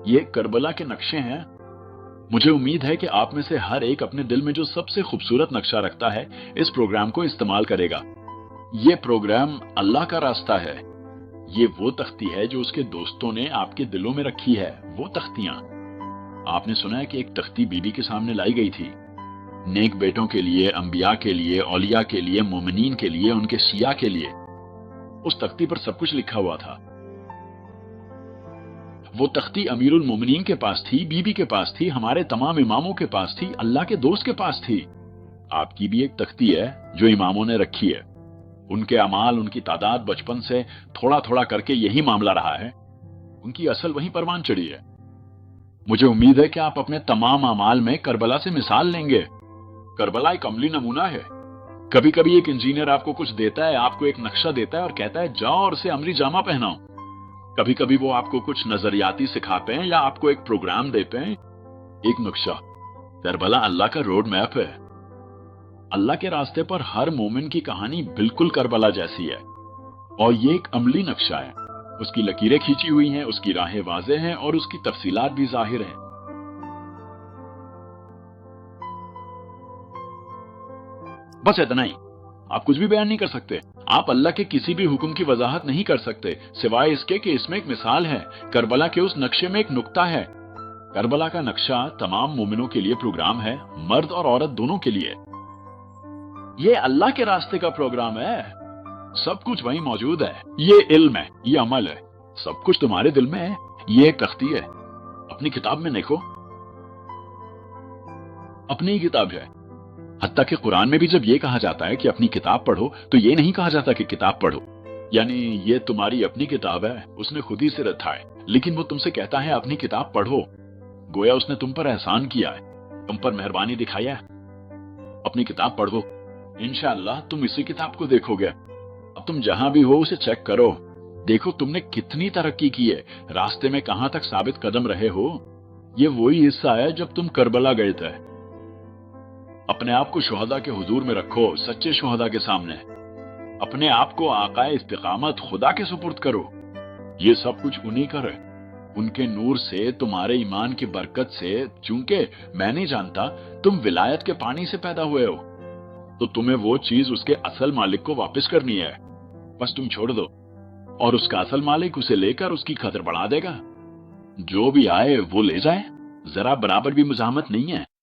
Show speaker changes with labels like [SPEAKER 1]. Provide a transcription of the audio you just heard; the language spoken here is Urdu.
[SPEAKER 1] یہ کربلا کے نقشے ہیں۔ مجھے امید ہے کہ آپ میں سے ہر ایک اپنے دل میں جو سب سے خوبصورت نقشہ رکھتا ہے اس پروگرام کو استعمال کرے گا۔ یہ پروگرام اللہ کا راستہ ہے۔ یہ وہ تختی ہے جو اس کے دوستوں نے آپ کے دلوں میں رکھی ہے، وہ تختیاں۔ آپ نے سنا ہے کہ ایک تختی بی بی کے سامنے لائی گئی تھی، نیک بیٹوں کے لیے، انبیاء کے لیے، اولیاء کے لیے، مومنین کے لیے، ان کے شیعہ کے لیے۔ اس تختی پر سب کچھ لکھا ہوا تھا۔ وہ تختی امیر المومنین کے پاس تھی، بی بی کے پاس تھی، ہمارے تمام اماموں کے پاس تھی، اللہ کے دوست کے پاس تھی۔ آپ کی بھی ایک تختی ہے جو اماموں نے رکھی ہے۔ ان کے اعمال، ان کی تعداد بچپن سے تھوڑا تھوڑا کر کے یہی معاملہ رہا ہے۔ ان کی اصل وہیں پروان چڑھی ہے۔ مجھے امید ہے کہ آپ اپنے تمام اعمال میں کربلا سے مثال لیں گے۔ کربلا ایک عملی نمونہ ہے۔ کبھی کبھی ایک انجینئر آپ کو کچھ دیتا ہے، آپ کو ایک نقشہ دیتا ہے اور کہتا ہے جاؤ اور اسے عملی جامہ پہناؤ۔ کبھی کبھی وہ آپ کو کچھ نظریاتی سکھاتے ہیں یا آپ کو ایک پروگرام دیتے ہیں، ایک نقشہ۔ کربلا اللہ کا روڈ میپ ہے۔ اللہ کے راستے پر ہر مومن کی کہانی بالکل کربلا جیسی ہے، اور یہ ایک عملی نقشہ ہے۔ اس کی لکیریں کھینچی ہوئی ہیں، اس کی راہیں واضح ہیں اور اس کی تفصیلات بھی ظاہر ہیں۔ بس اتنا ہی، آپ کچھ بھی بیان نہیں کر سکتے۔ آپ اللہ کے کسی بھی حکم کی وضاحت نہیں کر سکتے سوائے اس کے کہ اس میں ایک مثال ہے۔ کربلا کے اس نقشے میں ایک نقطہ ہے۔ کربلا کا نقشہ تمام مومنوں کے لیے پروگرام ہے، مرد اور عورت دونوں کے لیے۔ یہ اللہ کے راستے کا پروگرام ہے۔ سب کچھ وہیں موجود ہے۔ یہ علم ہے، یہ عمل ہے، سب کچھ تمہارے دل میں ہے۔ یہ ایک تختی ہے، اپنی کتاب میں دیکھو، اپنی ہی کتاب ہے۔ حتیٰ کہ قرآن میں بھی جب یہ کہا جاتا ہے کہ اپنی کتاب پڑھو تو یہ نہیں کہا جاتا کہ کتاب پڑھو، یعنی یہ تمہاری اپنی کتاب ہے، اس نے خود ہی سے رکھا ہے، لیکن وہ تم سے کہتا ہے اپنی کتاب پڑھو، گویا اس نے تم پر احسان کیا ہے، تم پر مہربانی دکھایا ہے۔ اپنی کتاب پڑھو، انشاءاللہ تم اسی کتاب کو دیکھو گے۔ اب تم جہاں بھی ہو اسے چیک کرو، دیکھو تم نے کتنی ترقی کی ہے، راستے میں کہاں تک ثابت قدم رہے ہو۔ یہ وہی حصہ ہے جب تم کربلا گئے تھے۔ اپنے آپ کو شہداء کے حضور میں رکھو، سچے شہداء کے سامنے۔ اپنے آپ کو آقائے استقامت خدا کے سپرد کرو۔ یہ سب کچھ انہی کا ہے، ان کے نور سے، تمہارے ایمان کی برکت سے۔ چونکہ میں نہیں جانتا تم ولایت کے پانی سے پیدا ہوئے ہو، تو تمہیں وہ چیز اس کے اصل مالک کو واپس کرنی ہے، بس تم چھوڑ دو، اور اس کا اصل مالک اسے لے کر اس کی قدر بڑھا دے گا۔ جو بھی آئے وہ لے جائے، ذرا برابر بھی مزاحمت نہیں ہے۔